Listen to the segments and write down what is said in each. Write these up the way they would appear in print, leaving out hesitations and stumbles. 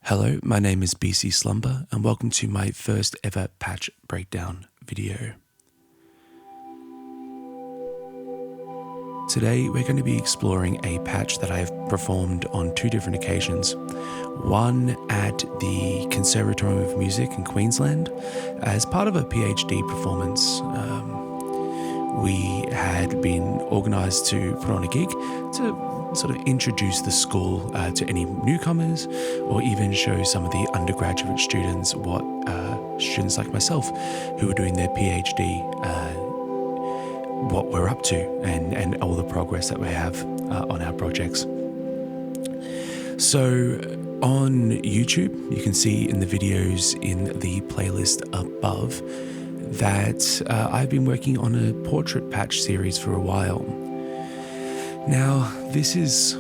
Hello, my name is BC Slumber and welcome to my first ever patch breakdown video. Today we're going to be exploring a patch that I've performed on two different occasions. One at the Conservatorium of Music in Queensland as part of a PhD performance. We had been organised to put on a gig to sort of introduce the school to any newcomers or even show some of the undergraduate students what students like myself who are doing their PhD what we're up to and all the progress that we have on our projects. So on YouTube, you can see in the videos in the playlist above that I've been working on a portrait patch series for a while. Now, this has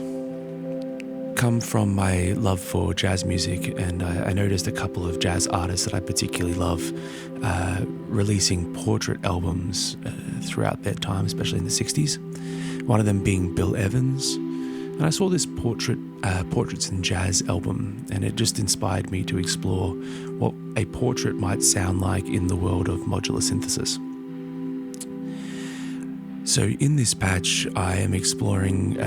come from my love for jazz music, and I noticed a couple of jazz artists that I particularly love releasing portrait albums throughout their time, especially in the 60s. One of them being Bill Evans. And I saw this Portraits in Jazz album, and it just inspired me to explore what a portrait might sound like in the world of modular synthesis. So in this patch, I am exploring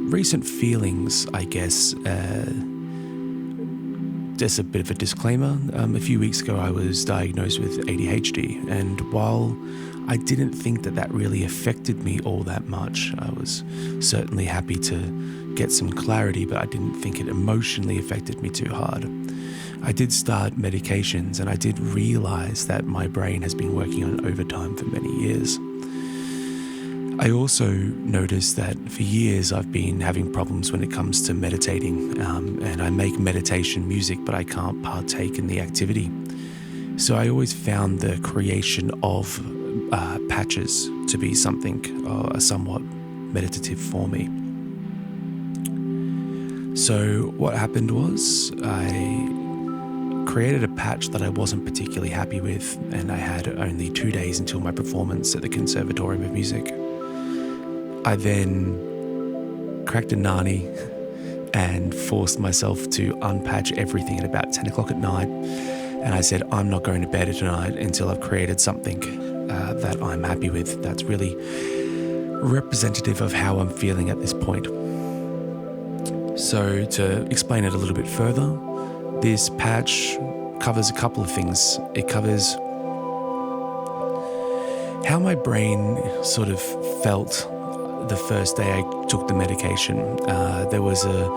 recent feelings, I guess. Just a bit of a disclaimer. A few weeks ago, I was diagnosed with ADHD, and while I didn't think that really affected me all that much, I was certainly happy to get some clarity, but I didn't think it emotionally affected me too hard. I did start medications, and I did realize that my brain has been working on overtime for many years. I also noticed that for years I've been having problems when it comes to meditating, and I make meditation music, but I can't partake in the activity. So I always found the creation of patches to be something somewhat meditative for me. So what happened was I created a patch that I wasn't particularly happy with, and I had only 2 days until my performance at the Conservatorium of Music. I then cracked a nani and forced myself to unpatch everything at about 10 o'clock at night. And I said, I'm not going to bed tonight until I've created something that I'm happy with. That's really representative of how I'm feeling at this point. So to explain it a little bit further, this patch covers a couple of things. It covers how my brain sort of felt the first day I took the medication. There was a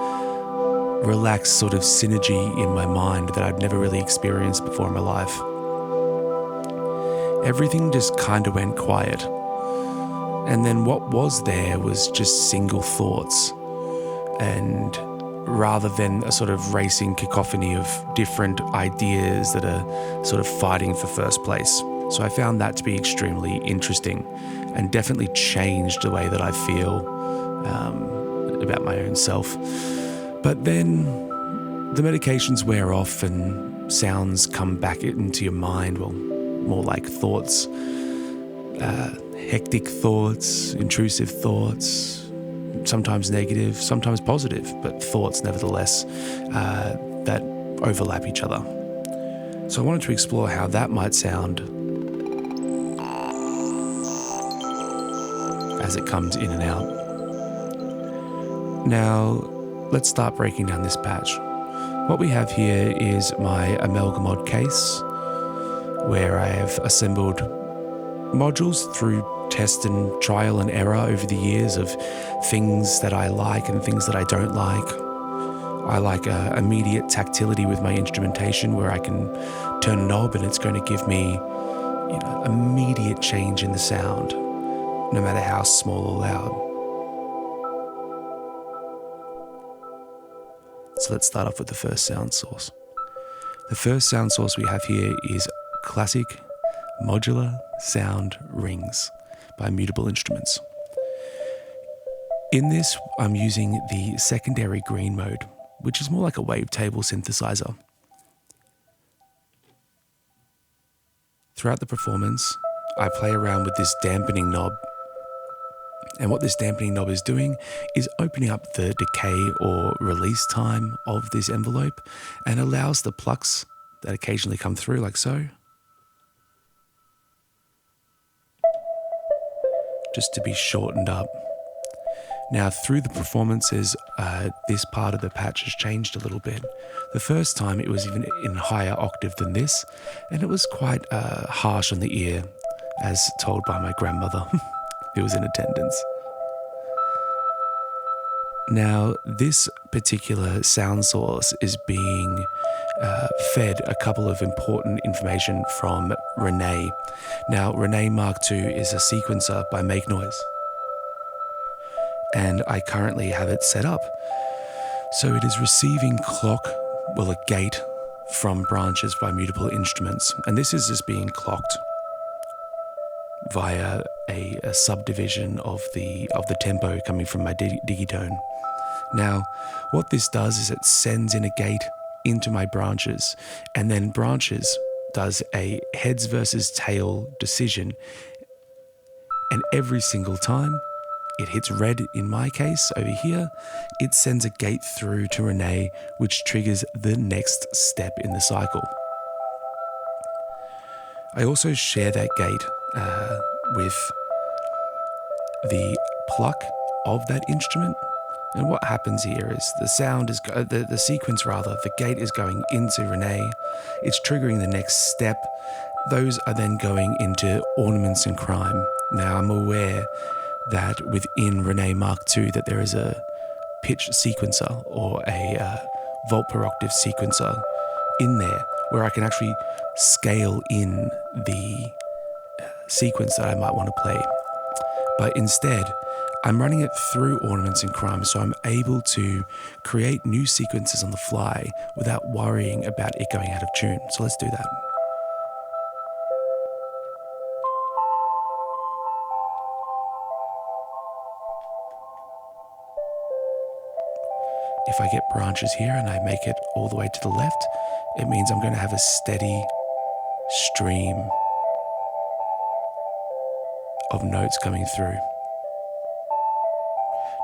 relaxed sort of synergy in my mind that I'd never really experienced before in my life. Everything just kind of went quiet. And then what was there was just single thoughts. And rather than a sort of racing cacophony of different ideas that are sort of fighting for first place. So I found that to be extremely interesting and definitely changed the way that I feel about my own self. But then the medications wear off and sounds come back into your mind, well, more like thoughts, hectic thoughts, intrusive thoughts, sometimes negative, sometimes positive, but thoughts nevertheless that overlap each other. So I wanted to explore how that might sound as it comes in and out. Now, let's start breaking down this patch. What we have here is my Amalgamod case, where I have assembled modules through test and trial and error over the years of things that I like and things that I don't like. I like immediate tactility with my instrumentation, where I can turn a knob and it's going to give me, immediate change in the sound, no matter how small or loud. So let's start off with the first sound source. The first sound source we have here is classic modular sound rings by Mutable Instruments. In this, I'm using the secondary green mode, which is more like a wavetable synthesizer. Throughout the performance, I play around with this dampening knob And what this dampening knob is doing is opening up the decay or release time of this envelope and allows the plucks that occasionally come through like so, just to be shortened up. Now, through the performances, this part of the patch has changed a little bit. The first time it was even in higher octave than this, and it was quite harsh on the ear, as told by my grandmother, who was in attendance. Now, this particular sound source is being fed a couple of important information from Renee. Now, Renee Mark II is a sequencer by Make Noise, and I currently have it set up. So it is receiving a gate from branches by Mutable Instruments, and this is just being clocked via a subdivision of the tempo coming from my digitone. Now, what this does is it sends in a gate into my branches, and then branches does a heads versus tail decision, and every single time it hits red in my case over here, it sends a gate through to Renee, which triggers the next step in the cycle. I also share that gate with the pluck of that instrument. And what happens here is the sequence, the gate is going into Renee. It's triggering the next step. Those are then going into Ornaments and Crime. Now, I'm aware that within Renee Mark II that there is a pitch sequencer or a volt per octave sequencer in there where I can actually scale in the sequence that I might want to play. But instead, I'm running it through Ornaments and Crime, so I'm able to create new sequences on the fly without worrying about it going out of tune. So let's do that. If I get branches here and I make it all the way to the left, it means I'm going to have a steady stream of notes coming through.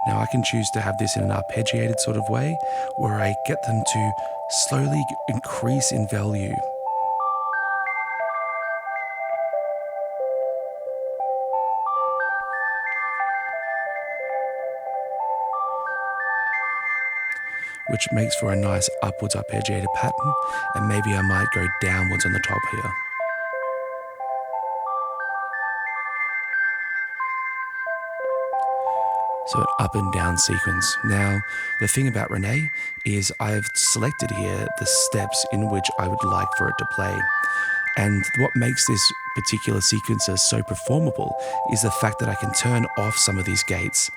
Now I can choose to have this in an arpeggiated sort of way where I get them to slowly increase in value. Which makes for a nice upwards arpeggiated pattern, and maybe I might go downwards on the top here. So an up and down sequence. Now, the thing about Renee is I've selected here the steps in which I would like for it to play. And what makes this particular sequencer so performable is the fact that I can turn off some of these gates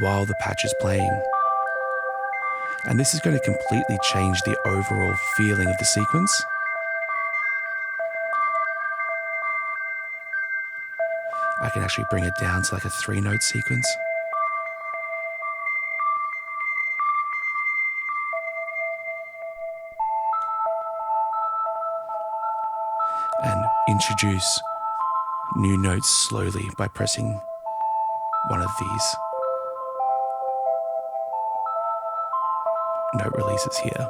while the patch is playing. And this is going to completely change the overall feeling of the sequence. I can actually bring it down to like a 3-note sequence. And introduce new notes slowly by pressing one of these note releases here.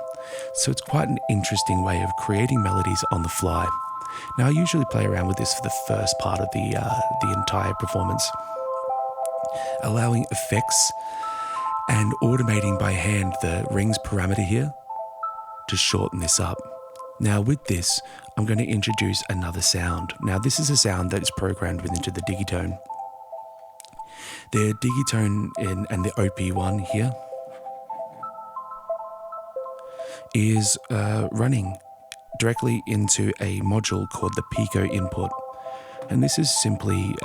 So it's quite an interesting way of creating melodies on the fly. Now I usually play around with this for the first part of the entire performance, allowing effects and automating by hand the rings parameter here to shorten this up. Now with this, I'm going to introduce another sound. Now this is a sound that is programmed into the digitone. The digitone and the Ep.1 here is running directly into a module called the Pico input. And this is simply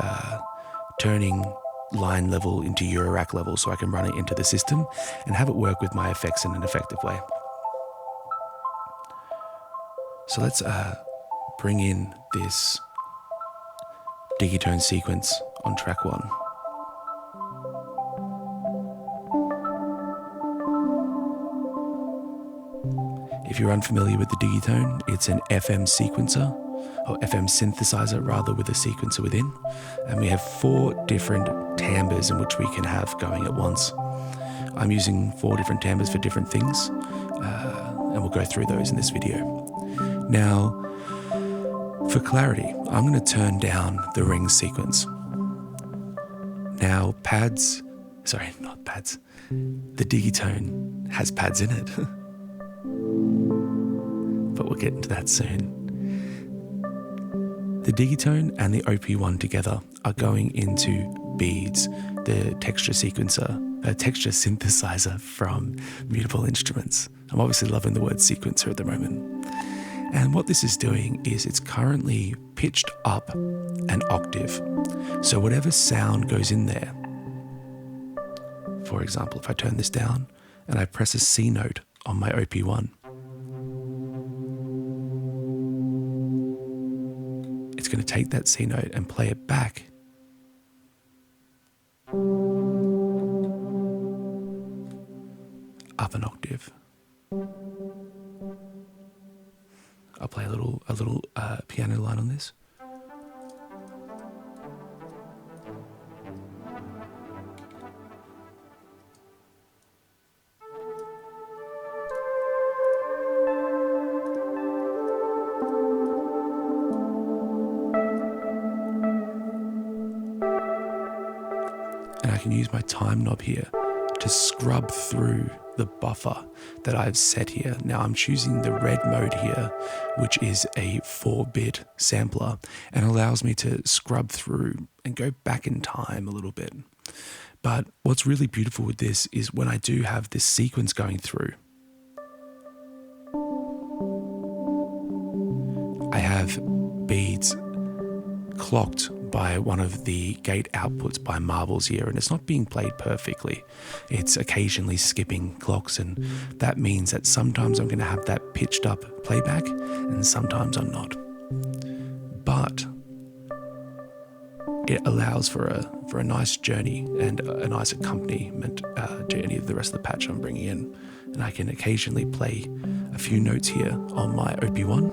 turning line level into Eurorack level so I can run it into the system and have it work with my effects in an effective way. So let's bring in this digitone sequence on track 1. If you're unfamiliar with the digitone, it's an FM sequencer. or FM synthesizer rather, with a sequencer within. And we have 4 different timbres in which we can have going at once. I'm using 4 different timbres for different things, and we'll go through those in this video. Now, for clarity, I'm going to turn down the ring sequence. Now, the digitone has pads in it, but we'll get into that soon. The digitone and the Op1 together are going into Beads, the texture synthesizer from Mutable Instruments. I'm obviously loving the word sequencer at the moment. And what this is doing is it's currently pitched up an octave. So whatever sound goes in there, for example, if I turn this down and I press a C note on my Op1, it's going to take that C note and play it back up an octave. I'll play a little piano line on this. And I can use my time knob here to scrub through the buffer that I've set here. Now I'm choosing the red mode here, which is a 4-bit sampler, and allows me to scrub through and go back in time a little bit. But what's really beautiful with this is when I do have this sequence going through, I have beads clocked by one of the gate outputs by marbles here, and it's not being played perfectly. It's occasionally skipping clocks, and that means that sometimes I'm going to have that pitched up playback and sometimes I'm not. But it allows for a nice journey and a nice accompaniment to any of the rest of the patch I'm bringing in. And I can occasionally play a few notes here on my Op1.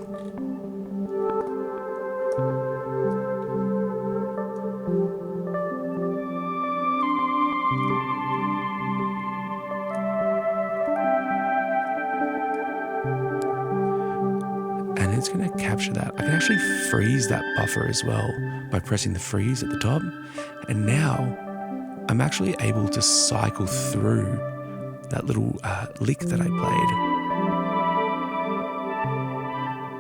And it's going to capture that. I can actually freeze that buffer as well by pressing the freeze at the top. And now I'm actually able to cycle through that little lick that I played.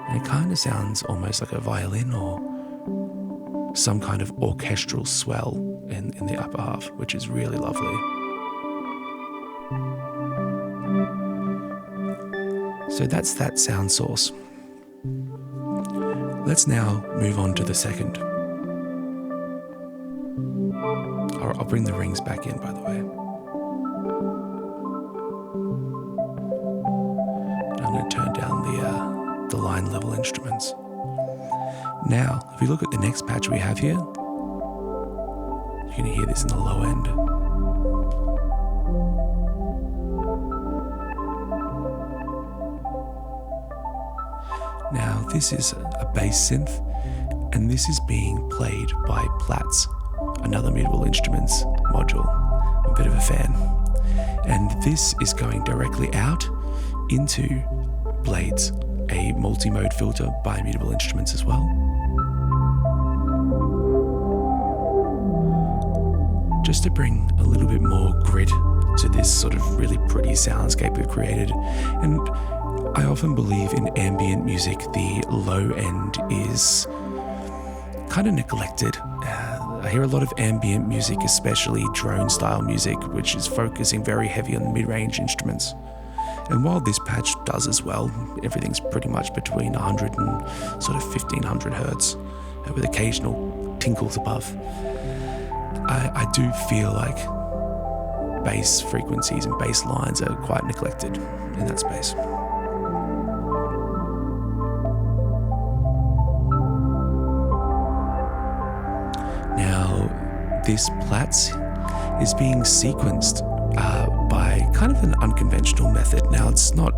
And it kind of sounds almost like a violin or some kind of orchestral swell in the upper half, which is really lovely. So that's that sound source. Let's now move on to the second. I'll bring the rings back in, by the way. I'm going to turn down the line level instruments. Now, if we look at the next patch we have here, you're going to hear this in the low end. Now, this is a bass synth, and this is being played by Platts, another Mutable Instruments module. I'm a bit of a fan. And this is going directly out into Blades, a multi-mode filter by Mutable Instruments as well. Just to bring a little bit more grit to this sort of really pretty soundscape we've created. And I often believe in ambient music, the low end is kind of neglected. I hear a lot of ambient music, especially drone style music, which is focusing very heavy on mid-range instruments. And while this patch does as well, everything's pretty much between 100 and sort of 1500 hertz, with occasional tinkles above. I do feel like bass frequencies and bass lines are quite neglected in that space. Now, this Platts is being sequenced by kind of an unconventional method. Now, it's not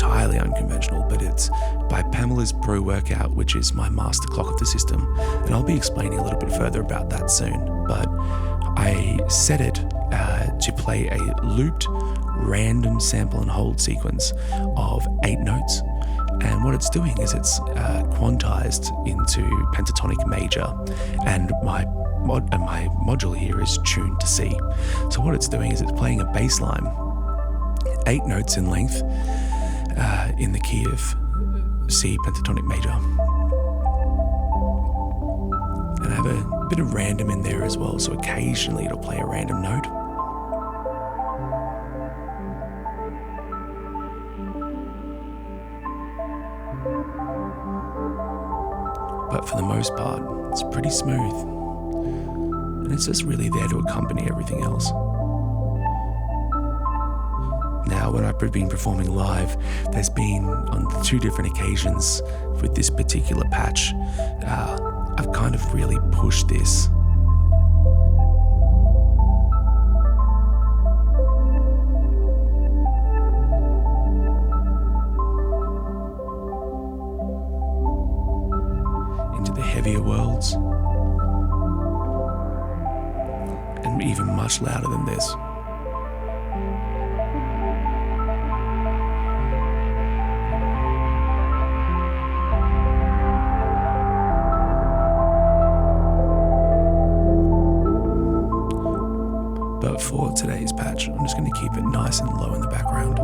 entirely unconventional, but it's by Pamela's Pro Workout, which is my master clock of the system, and I'll be explaining a little bit further about that soon. But I set it to play a looped random sample and hold sequence of 8 notes, and what it's doing is it's quantized into pentatonic major, and my module here is tuned to C. So what it's doing is it's playing a bass line, 8 notes in length, in the key of C pentatonic major. And I have a bit of random in there as well, so occasionally it'll play a random note. But for the most part, it's pretty smooth. And it's just really there to accompany everything else. Now, when I've been performing live, there's been on 2 different occasions with this particular patch, I've kind of really pushed this. Into the heavier worlds, and even much louder than this. But for today's patch, I'm just going to keep it nice and low in the background.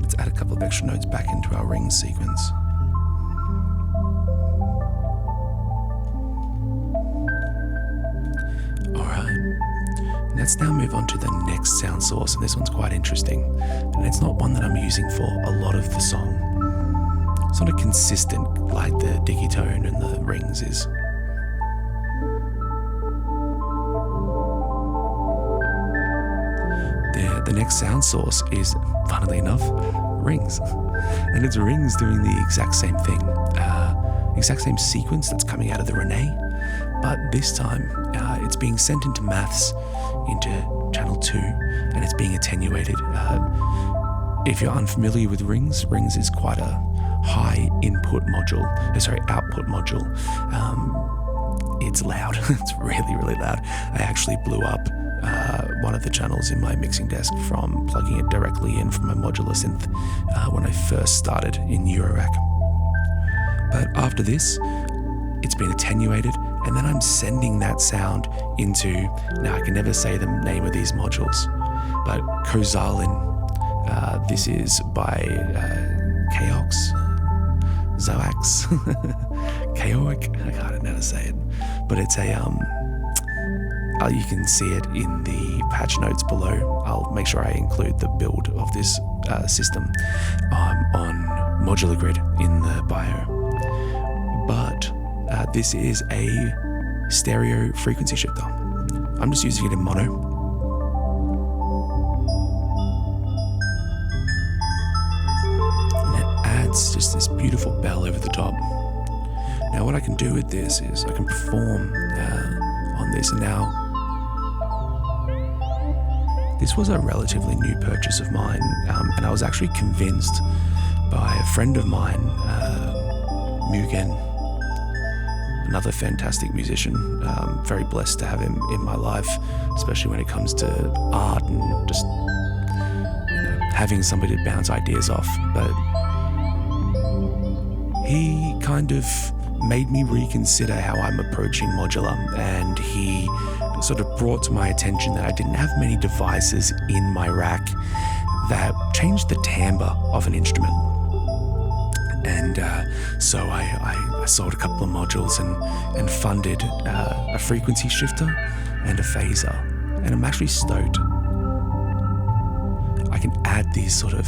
Let's add a couple of extra notes back into our ring sequence. Alright, let's now move on to the next sound source, and this one's quite interesting. And it's not one that I'm using for a lot of the song. It's not a consistent like the digitone and the rings is. The next sound source is, funnily enough, rings. And it's rings doing the exact same thing, exact same sequence that's coming out of the Renee, but this time it's being sent into maths, into channel 2, and it's being attenuated. If you're unfamiliar with rings is quite a high output module. It's loud. It's really, really loud. I actually blew up one of the channels in my mixing desk from plugging it directly in from a modular synth when I first started in Eurorack. But after this, it's been attenuated, and then I'm sending that sound into, now I can never say the name of these modules, but Kozalin. This is by Chaox, Zoax, Chaoic, I don't know how to say it, but it's a you can see it in the patch notes below. I'll make sure I include the build of this system on Modular Grid in the bio. But this is a stereo frequency shifter. I'm just using it in mono. And it adds just this beautiful bell over the top. Now what I can do with this is I can perform on this, and now this was a relatively new purchase of mine, and I was actually convinced by a friend of mine, Mugen, another fantastic musician. Very blessed to have him in my life, especially when it comes to art and just having somebody to bounce ideas off. But he kind of made me reconsider how I'm approaching modular, and he sort of brought to my attention that I didn't have many devices in my rack that changed the timbre of an instrument. And so I sold a couple of modules and funded a frequency shifter and a phaser, and I'm actually stoked. I can add these sort of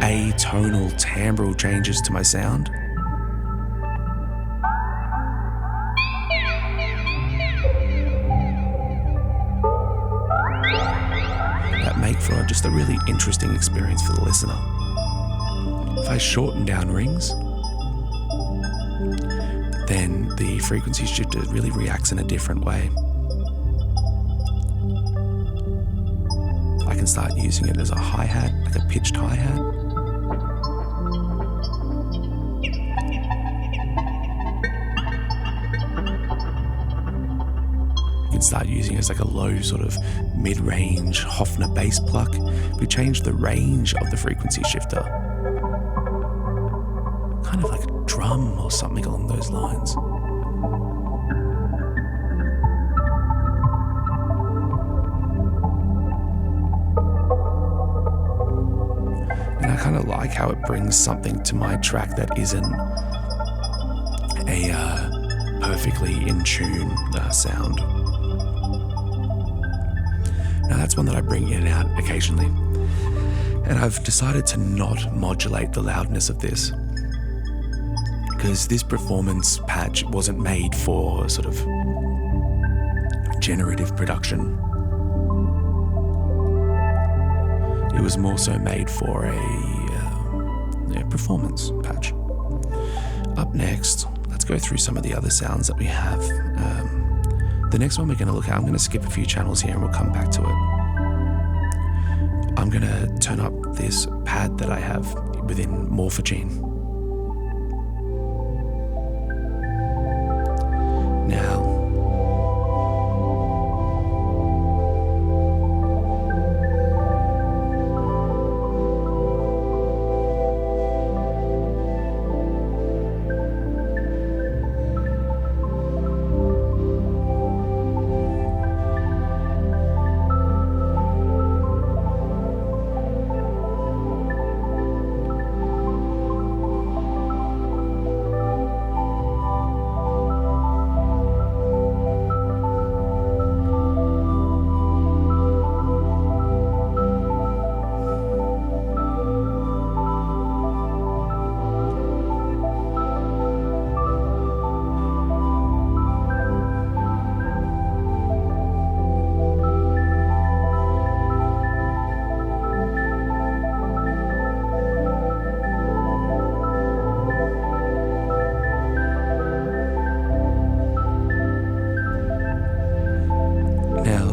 atonal timbral changes to my sound. Make for just a really interesting experience for the listener. If I shorten down rings, then the frequency shifter really reacts in a different way. can start using it as a hi-hat, like a pitched hi-hat. You can start using it as like a low sort of mid-range Hofner bass pluck. We changed the range of the frequency shifter. Kind of like a drum or something along those lines. And I kind of like how it brings something to my track that isn't a perfectly in tune sound. Now that's one that I bring in and out occasionally. And I've decided to not modulate the loudness of this, because this performance patch wasn't made for sort of generative production. It was more so made for a performance patch. Up next, let's go through some of the other sounds that we have. The next one we're going to look at, I'm going to skip a few channels here and we'll come back to it. I'm going to turn up this pad that I have within Morphogene. Now,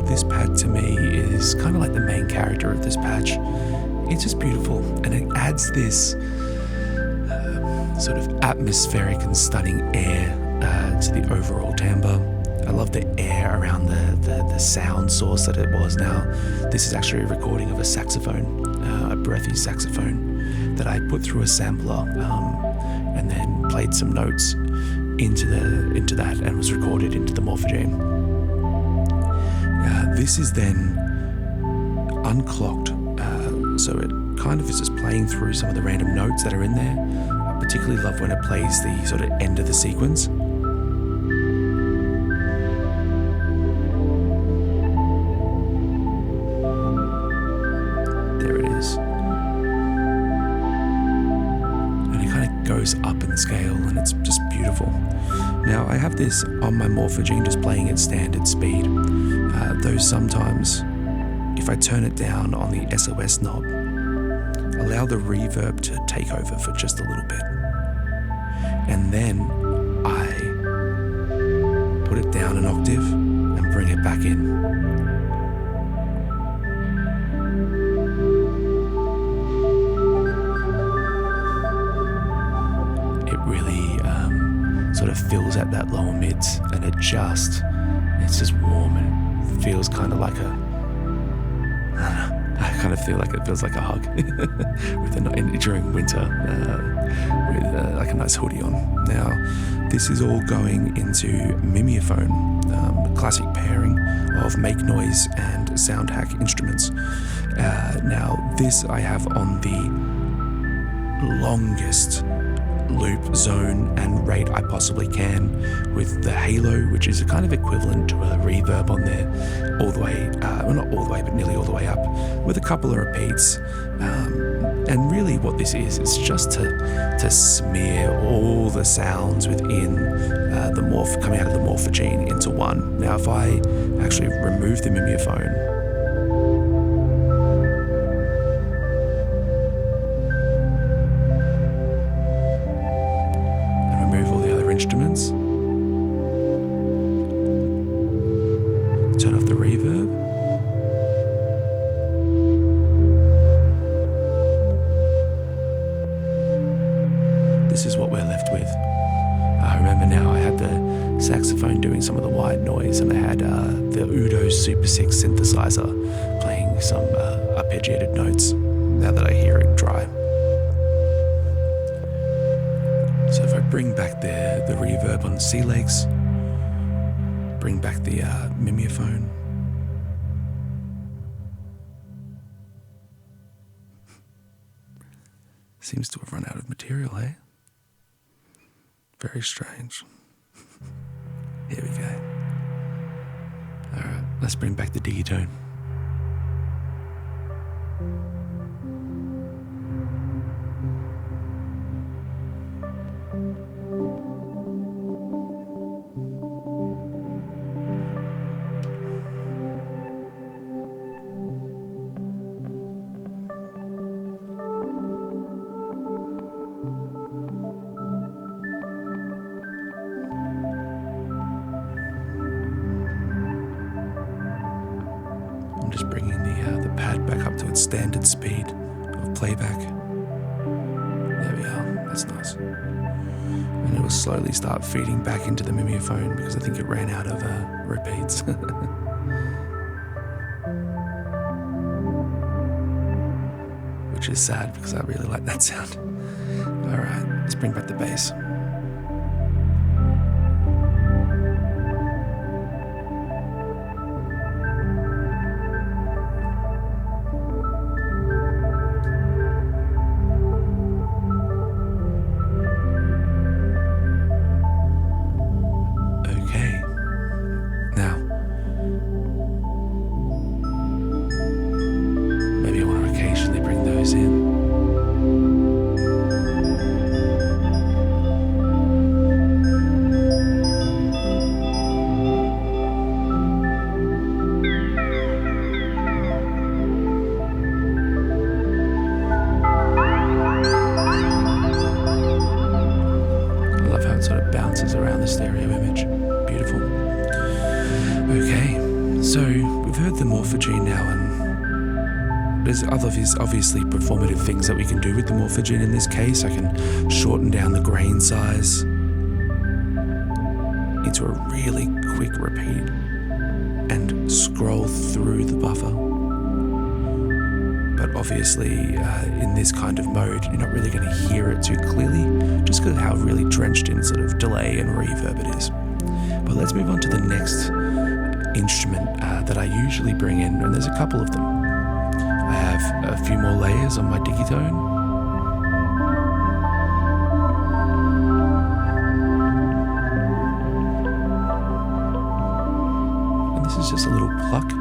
this pad to me is kind of like the main character of this patch. It's just beautiful, and it adds this sort of atmospheric and stunning air to the overall timbre. I love the air around the sound source that it was. Now, this is actually a recording of a saxophone, a breathy saxophone that I put through a sampler and then played some notes into that and was recorded into the Morphogene. This is then unclocked, so it kind of is just playing through some of the random notes that are in there. I particularly love when it plays the sort of end of the sequence. There it is. And it kind of goes up in scale, and it's just beautiful. Now, I have this on my Morphogene just playing at standard speed. Though sometimes, if I turn it down on the SOS knob, allow the reverb to take over for just a little bit, and then I put it down an octave and bring it back in. It really sort of fills at that lower mids, and it's just warm and feels kind of like I kind of feel like it feels like a hug during winter with like a nice hoodie on. Now, this is all going into Mimeophone, classic pairing of make noise and Soundhack instruments. Now, this I have on the longest loop, zone and rate I possibly can, with the halo, which is a kind of equivalent to a reverb on there, all the way, well, not all the way, but nearly all the way up, with a couple of repeats. And really what this is, it's just to smear all the sounds within the morph, coming out of the Morphogene into one. Now, if I actually remove the Mimeophone, instruments, turn off the reverb, been doing some of the white noise, and I had the Udo Super 6 synthesizer playing some arpeggiated notes now that I hear it dry. So if I bring back the reverb on the C legs, bring back the mimeophone, seems to have run out of material, eh? Very strange. Here we go. Alright, let's bring back the digitone. I'm just bringing the pad back up to its standard speed of playback. There we are, that's nice. And it will slowly start feeding back into the mimeophone because I think it ran out of repeats. Which is sad because I really like that sound. Alright, let's bring back the bass. Around the stereo image. Beautiful. Okay, so we've heard the morphogene now, and there's obviously performative things that we can do with the morphogene in this case. I can shorten down the grain size into a really quick repeat and scroll through the buffer. But obviously, in this kind of mode, you're not really going to hear it too clearly, just because of how really drenched in sort of delay and reverb it is. But let's move on to the next instrument that I usually bring in, and there's a couple of them. I have a few more layers on my digitone. And this is just a little pluck.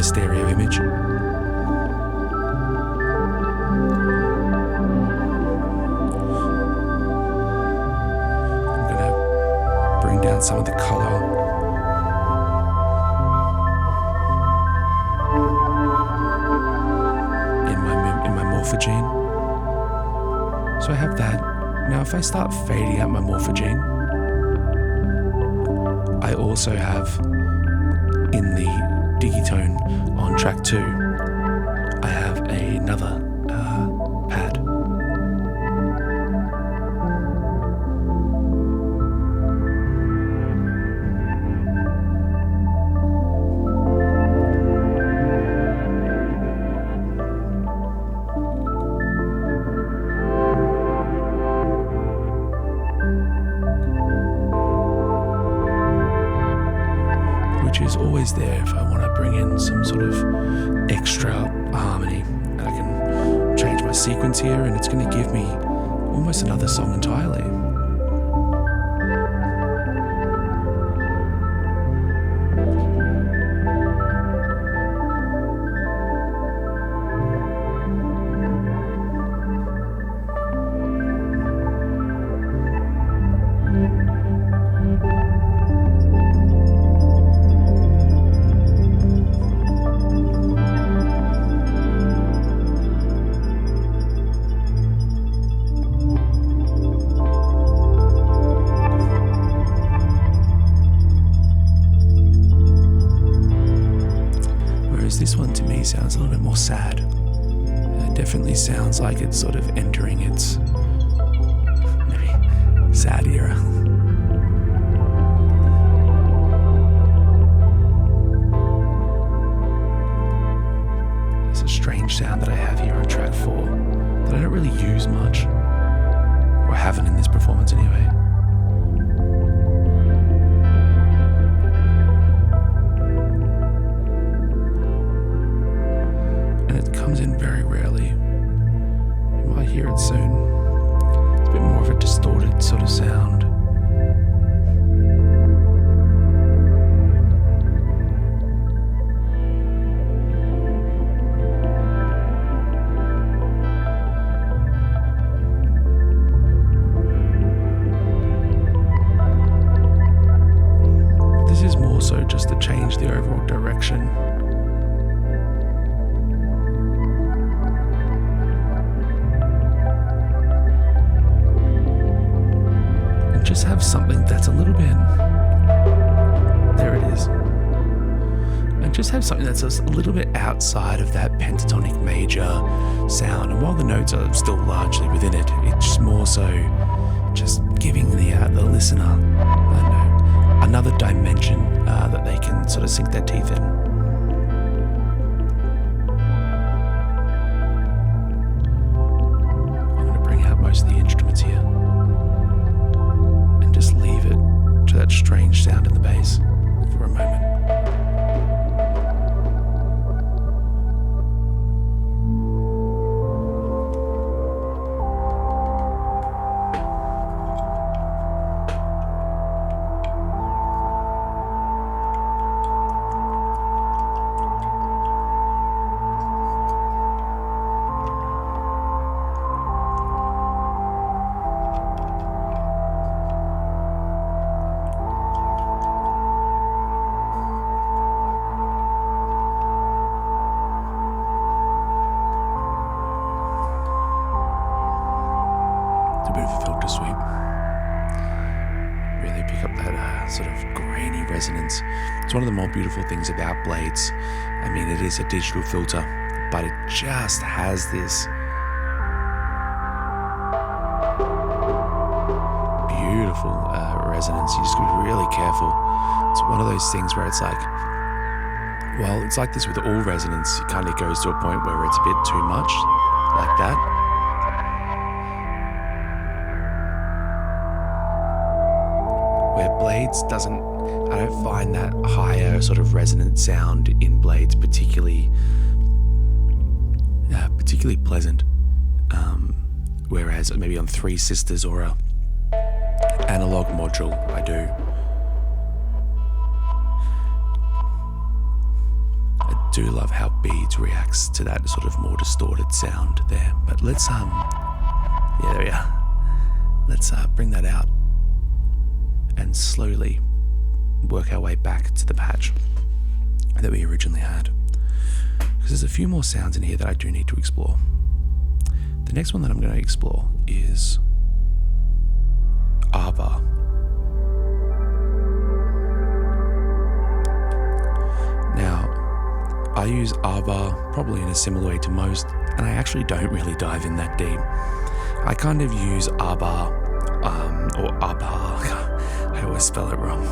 Stereo image. I'm going to bring down some of the color. In my morphogene. So I have that. Now if I start fading out my morphogene, I also have in the digitone on track 2, I have another pad. Which is always there if I want to bring in some sort of extra harmony. And I can change my sequence here, and it's going to give me almost another song entirely. This one to me sounds a little bit more sad. Definitely sounds like it's sort of entering its maybe sad era. It's a strange sound that I have here on track 4 that I don't really use much, or haven't in this performance anyway. And it comes in very rarely. You might hear it soon. It's a bit more of a distorted sort of sound. This is more so just to change the overall direction. Just have something that's a little bit, there it is, and just have something that's a little bit outside of that pentatonic major sound. And while the notes are still largely within it, it's more so just giving the listener, I don't know, another dimension that they can sort of sink their teeth in. I'm going to bring out most of the instruments here. Just leave it to that strange sound in the bass for a moment. A bit of a filter sweep. Really pick up that sort of grainy resonance. It's one of the more beautiful things about Blades. I mean, it is a digital filter, but it just has this beautiful resonance. You just gotta be really careful. It's one of those things where it's like, well, it's like this with all resonance. It kind of goes to a point where it's a bit too much, like that. Where Blades doesn't, I don't find that higher sort of resonant sound in Blades particularly pleasant. Whereas maybe on Three Sisters or a analog module, I do. I do love how Beads reacts to that sort of more distorted sound there. But let's yeah, there we are. Let's bring that out and slowly work our way back to the patch that we originally had. Because there's a few more sounds in here that I do need to explore. The next one that I'm going to explore is R-bar. Now, I use R-bar probably in a similar way to most, and I actually don't really dive in that deep. I kind of use R-bar, or R-bar, I always spell it wrong,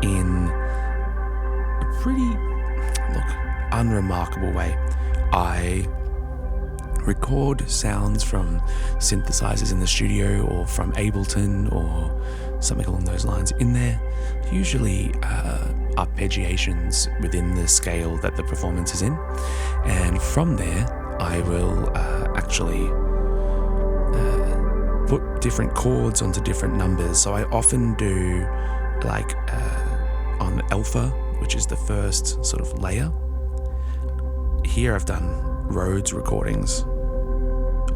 in a pretty, unremarkable way. I record sounds from synthesizers in the studio or from Ableton or something along those lines in there, usually arpeggiations within the scale that the performance is in, and from there I will actually put different chords onto different numbers. So I often do like on alpha, which is the first sort of layer. Here I've done Rhodes recordings.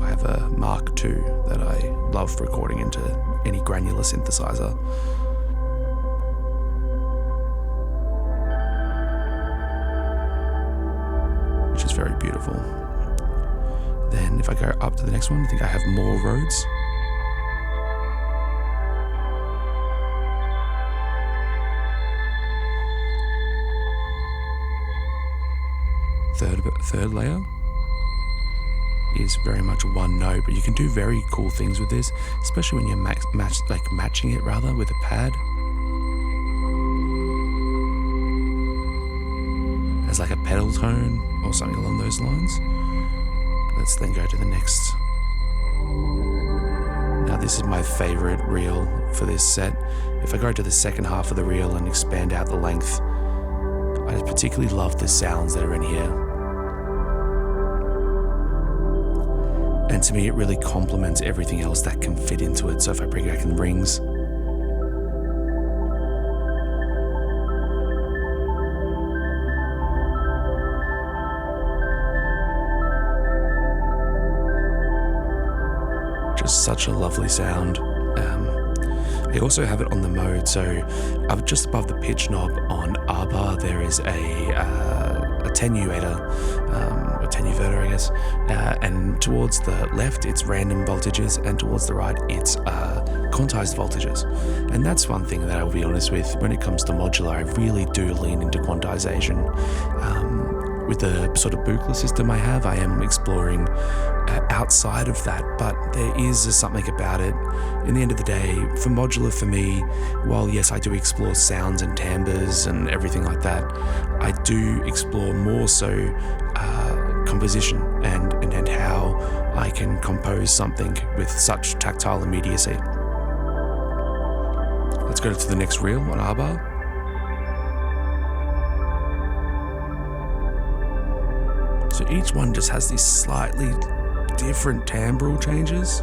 I have a Mark II that I love recording into any granular synthesizer. Which is very beautiful. Then if I go up to the next one, I think I have more Rhodes. Third layer. is very much one note, but you can do very cool things with this, especially when you're matching it rather with a pad. As like a pedal tone or something along those lines. Let's then go to the next. Now this is my favorite reel for this set. If I go to the second half of the reel and expand out the length, I particularly love the sounds that are in here. And to me it really complements everything else that can fit into it. So if I bring back in rings, such a lovely sound. I also have it on the mode, so just above the pitch knob on R bar there is a attenuator, attenuverter I guess, and towards the left it's random voltages and towards the right it's quantized voltages. And that's one thing that I'll be honest with, when it comes to modular I really do lean into quantization. With the sort of Buchla system I have, I am exploring outside of that, but there is something about it. In the end of the day, for modular for me, while yes I do explore sounds and timbres and everything like that, I do explore more so composition and how I can compose something with such tactile immediacy. Let's go to the next reel on R bar. So each one just has these slightly different timbral changes.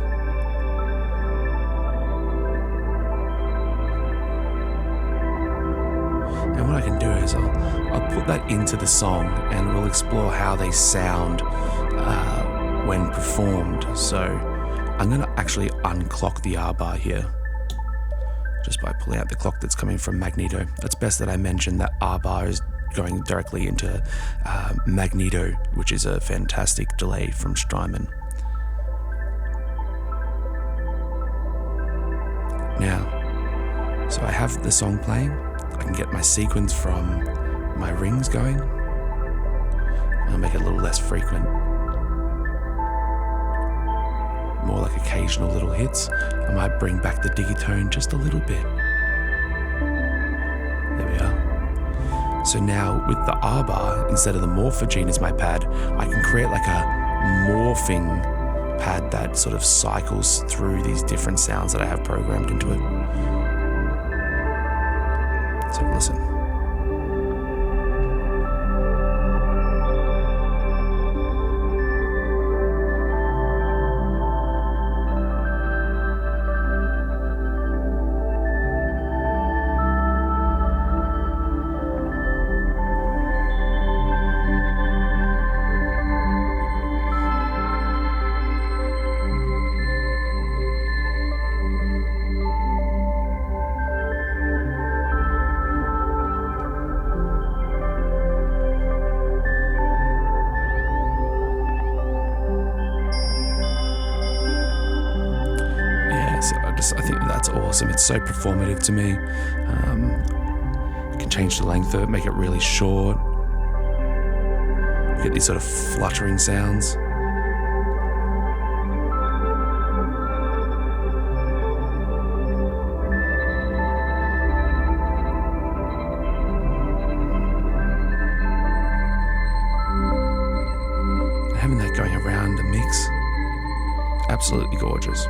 And what I can do is I'll put that into the song and we'll explore how they sound when performed. So I'm going to actually unclock the R bar here, just by pulling out the clock that's coming from Magneto. It's best that I mention that R bar is going directly into Magneto, which is a fantastic delay from Strymon. Now, so I have the song playing, I can get my sequence from my rings going, I'll make it a little less frequent, more like occasional little hits. I might bring back the digitone just a little bit. There we are. So now with the R bar, instead of the morphogene as my pad, I can create like a morphing pad that sort of cycles through these different sounds that I have programmed into it. Let's have a listen. I think that's awesome. It's so performative to me. You can change the length of it, make it really short. You get these sort of fluttering sounds. Having that going around the mix, absolutely gorgeous.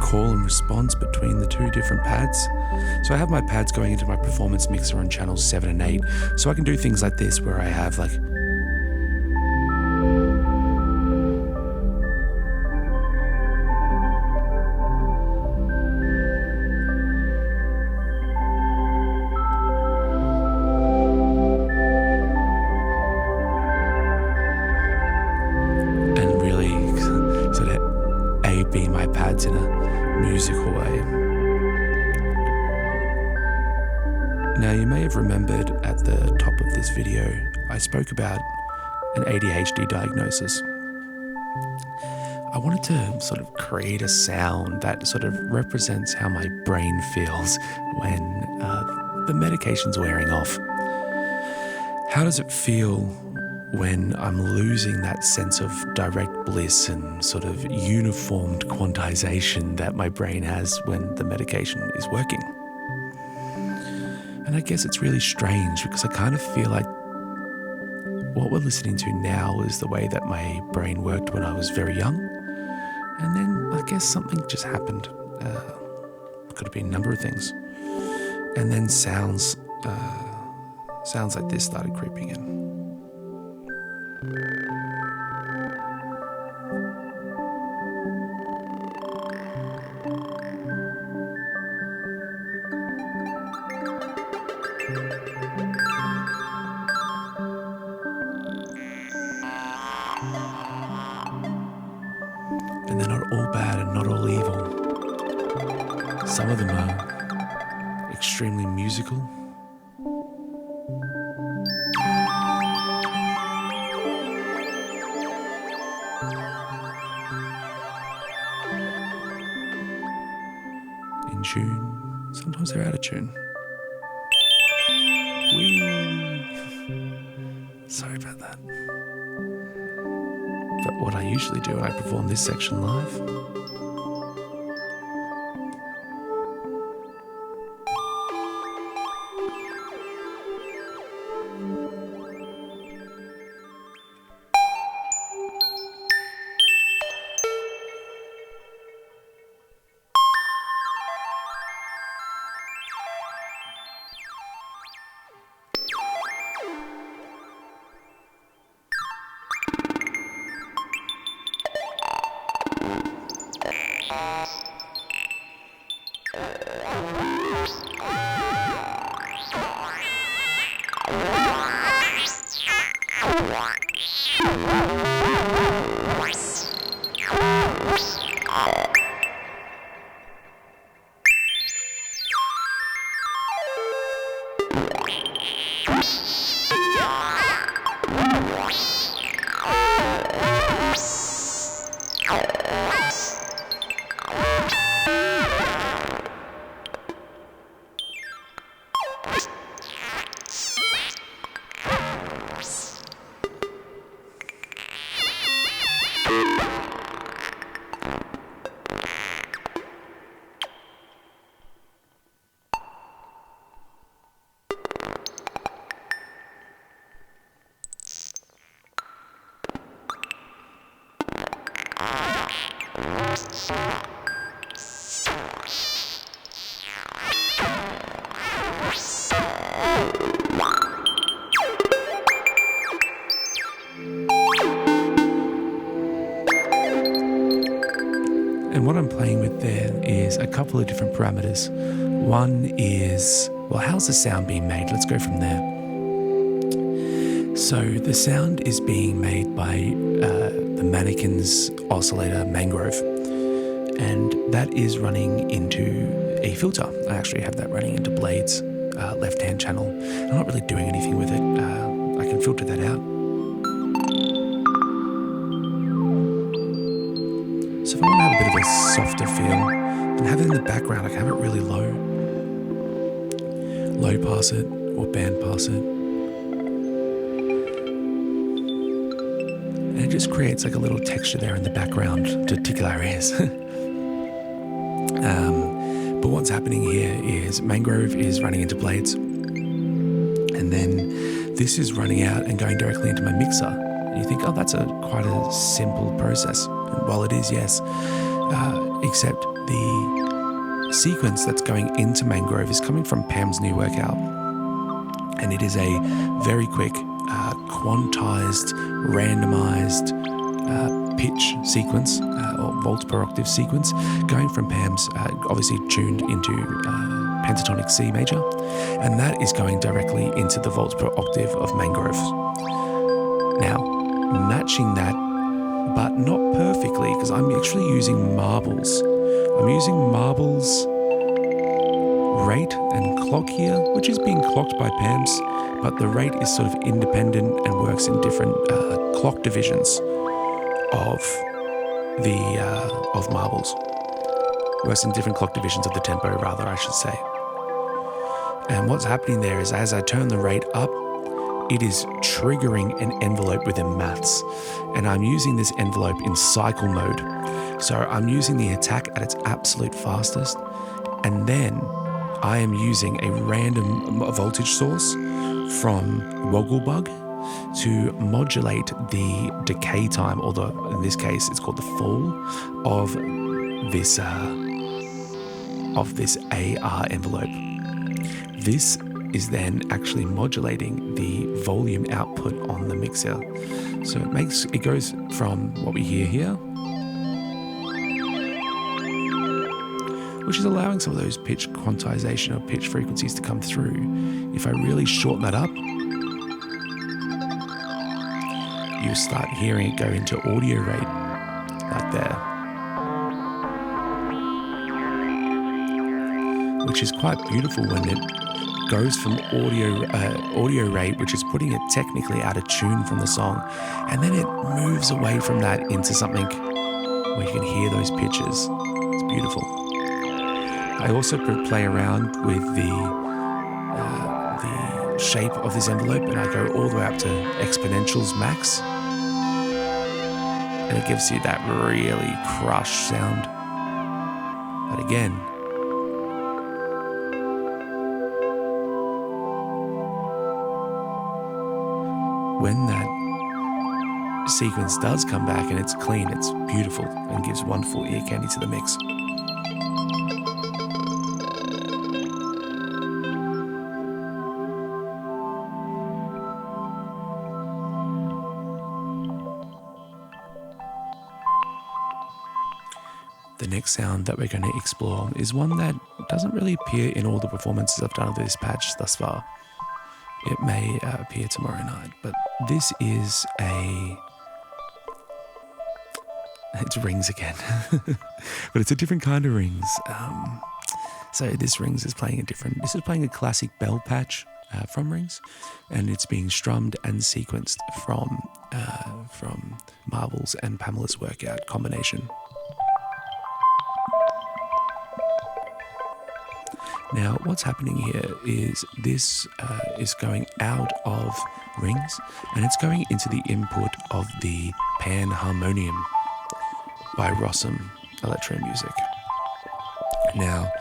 Call and response between the two different pads. So I have my pads going into my performance mixer on channels 7 and 8, so I can do things like this where I have like and really sort of A-B my pads in a musical way. Now you may have remembered at the top of this video I spoke about an ADHD diagnosis. I wanted to sort of create a sound that sort of represents how my brain feels when the medication's wearing off. How does it feel when I'm losing that sense of direct bliss and sort of uniformed quantization that my brain has when the medication is working? And I guess it's really strange because I kind of feel like what we're listening to now is the way that my brain worked when I was very young. And then I guess something just happened. Could have been a number of things. And then sounds like this started creeping in. And they're not all bad and not all evil. Some of them are extremely musical. In tune. Sometimes they're out of tune. Sorry about that. But what I usually do when I perform this section live And what I'm playing with there is a couple of different parameters. One is, well, how's the sound being made? Let's go from there. So the sound is being made by the Mannequin's oscillator Mangrove, and that is running into a filter. I actually have that running into Blade's left-hand channel. I'm not really doing anything with it. I can filter that out. So if I want to have a bit of a softer feel and have it in the background, I can have it really low pass it or band pass it. And it just creates like a little texture there in the background to tickle our ears. But what's happening here is Mangrove is running into Blades, and then this is running out and going directly into my mixer. And you think, oh, that's quite a simple process. And while it is, yes, except the sequence that's going into Mangrove is coming from Pam's new workout, and it is a very quick, quantized, randomized pitch sequence or volt per octave sequence going from Pam's, obviously tuned into pentatonic C major, and that is going directly into the volt per octave of Mangrove. Now, matching that, but not perfectly, because I'm actually using marbles. I'm using marbles rate and clock here, which is being clocked by Pam's, but the rate is sort of independent and works in different clock divisions of marbles. Works in different clock divisions of the tempo, rather, I should say. And what's happening there is as I turn the rate up, it is triggering an envelope within maths. And I'm using this envelope in cycle mode. So I'm using the attack at its absolute fastest. And then I am using a random voltage source from Wogglebug to modulate the decay time, or in this case, it's called the fall of this AR envelope. This is then actually modulating the volume output on the mixer. So it goes from what we hear here, which is allowing some of those pitch quantization or pitch frequencies to come through. If I really shorten that up, you start hearing it go into audio rate, like there, which is quite beautiful when it goes from audio rate, which is putting it technically out of tune from the song, and then it moves away from that into something where you can hear those pitches. It's beautiful. I also play around with the shape of this envelope, and I go all the way up to exponentials max, and it gives you that really crushed sound. But again, when that sequence does come back and it's clean, it's beautiful and gives wonderful ear candy to the mix. The next sound that we're going to explore is one that doesn't really appear in all the performances I've done of this patch thus far. It may appear tomorrow night, but this is it's rings again, but it's a different kind of rings. So this rings is playing this is playing a classic bell patch from Rings, and it's being strummed and sequenced from Marvel's and Pamela's Workout combination. Now, what's happening here is this is going out of Rings, and it's going into the input of the Panharmonium by Rossum Electro Music. Now,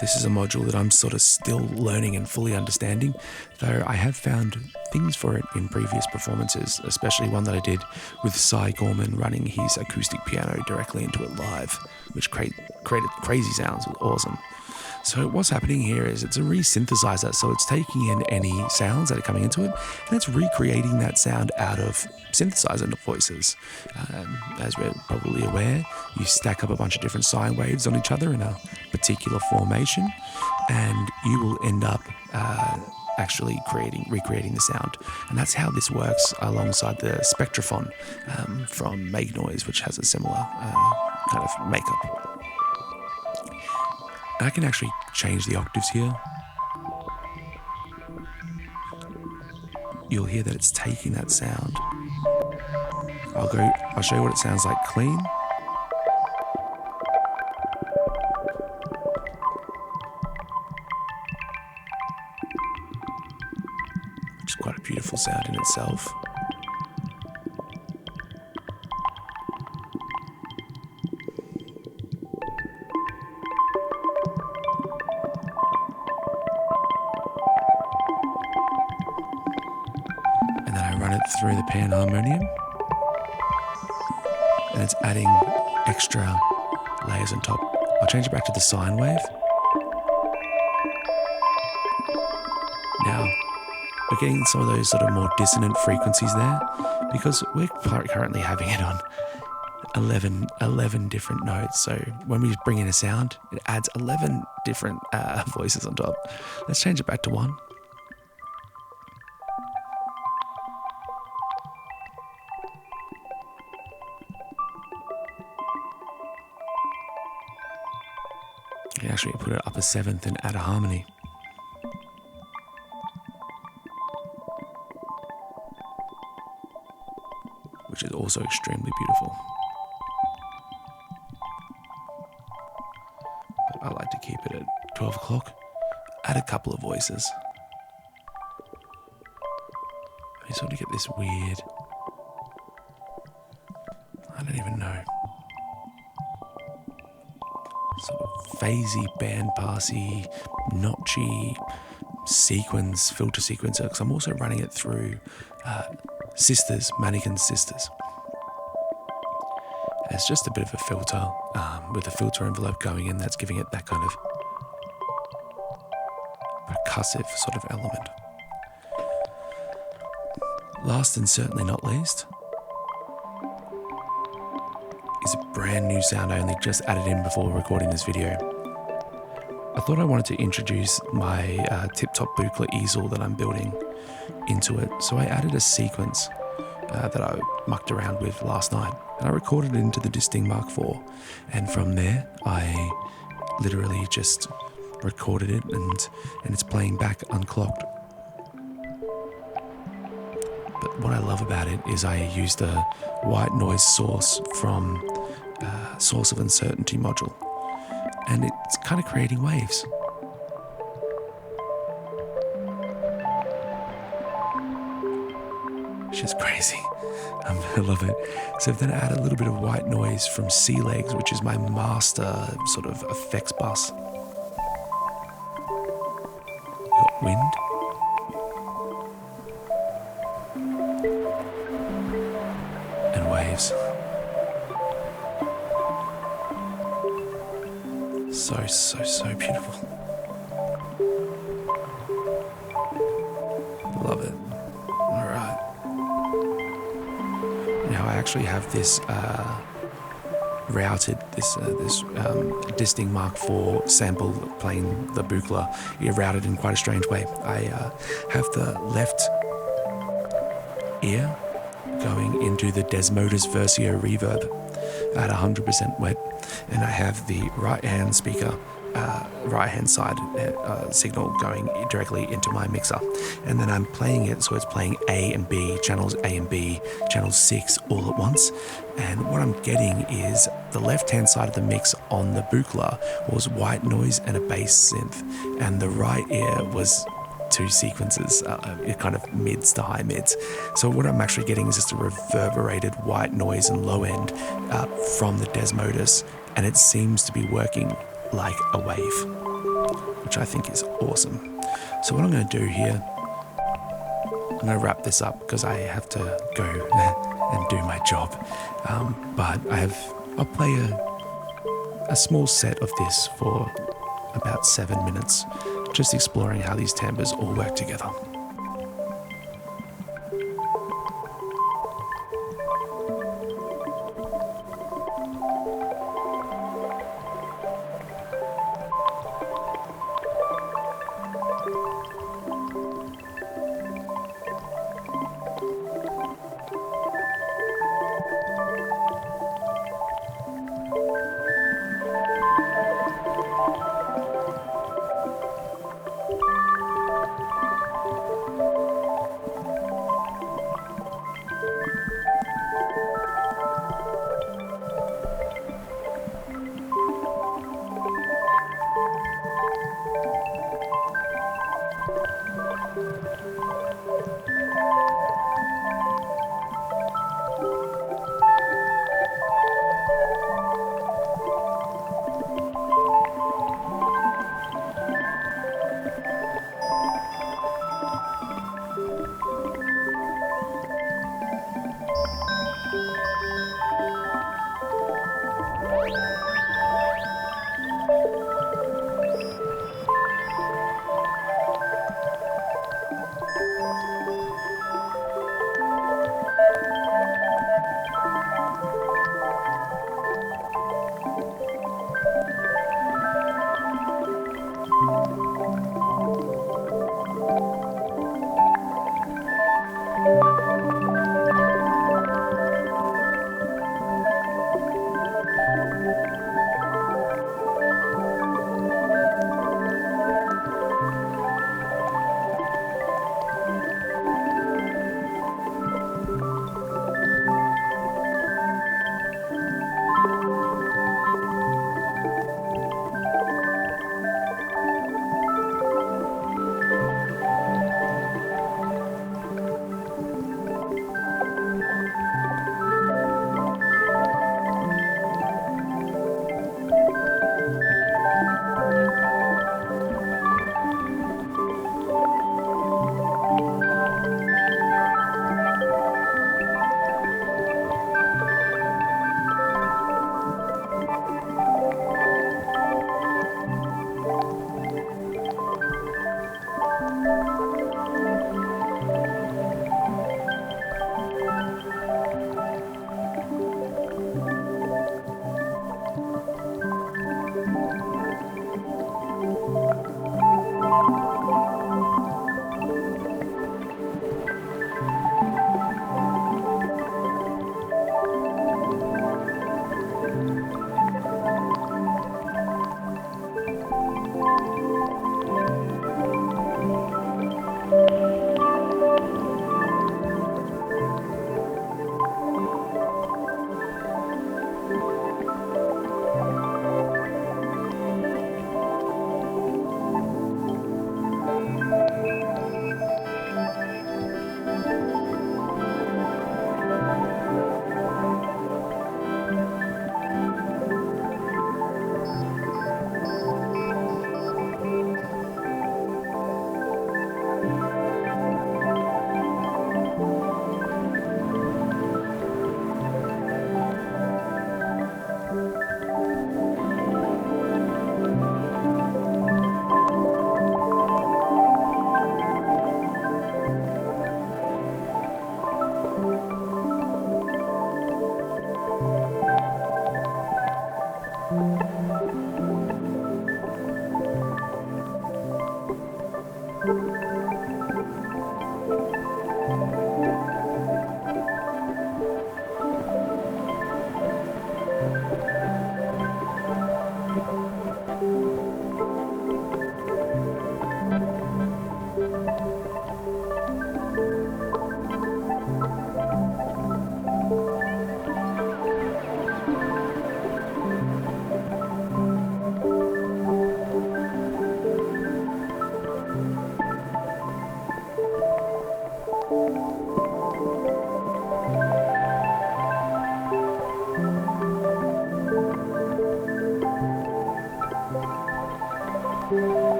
this is a module that I'm sort of still learning and fully understanding, though I have found things for it in previous performances, especially one that I did with Cy Gorman running his acoustic piano directly into it live, which created crazy sounds. It was awesome. So what's happening here is it's a re-synthesizer, so it's taking in any sounds that are coming into it, and it's recreating that sound out of synthesizer voices. As we're probably aware, you stack up a bunch of different sine waves on each other in a particular formation, and you will end up actually recreating the sound. And that's how this works alongside the Spectrophone from Make Noise, which has a similar kind of makeup. I can actually change the octaves here. You'll hear that it's taking that sound. I'll show you what it sounds like clean. Which is quite a beautiful sound in itself. Through the Panharmonium, and it's adding extra layers on top. I'll change it back to the sine wave. Now we're getting some of those sort of more dissonant frequencies there, because we're currently having it on 11 different notes. So when we bring in a sound, it adds 11 different voices on top. Let's change it back to 1. You can actually put it up a 7th and add a harmony. Which is also extremely beautiful. But I like to keep it at 12 o'clock. add a couple of voices. You sort of get this weird, I don't even know, sort of phasey, band passy, notchy sequence, filter sequencer, because I'm also running it through Mannequin Sisters. It's just a bit of a filter with a filter envelope going in that's giving it that kind of percussive sort of element. Last and certainly not least is a brand new sound I only just added in before recording this video. I thought I wanted to introduce my tip-top Buchla easel that I'm building into it, so I added a sequence that I mucked around with last night, and I recorded it into the Distinct Mark IV, and from there I literally just recorded it and it's playing back unclocked. But what I love about it is I used a white noise source from Source of Uncertainty module, and it's kind of creating waves. It's just crazy. I love it. So then I add a little bit of white noise from Sea Legs, which is my master sort of effects bus. Got wind. And waves. So beautiful. Love it. Alright. Now I actually have this routed, this Distinct Mark IV sample playing the Buchla, routed in quite a strange way. I have the left ear going into the Desmodus Versio reverb at 100% wet, and I have the right-hand speaker, right-hand side signal going directly into my mixer, and then I'm playing it so it's playing A and B, channels A and B, channel 6 all at once, and what I'm getting is the left-hand side of the mix on the Buchla was white noise and a bass synth, and the right ear was two sequences, kind of mids to high mids. So what I'm actually getting is just a reverberated white noise and low end from the Desmodus, and it seems to be working like a wave, which I think is awesome. So what I'm going to do here, I'm going to wrap this up because I have to go and do my job. But I'll play a small set of this for about 7 minutes, just exploring how these timbres all work together.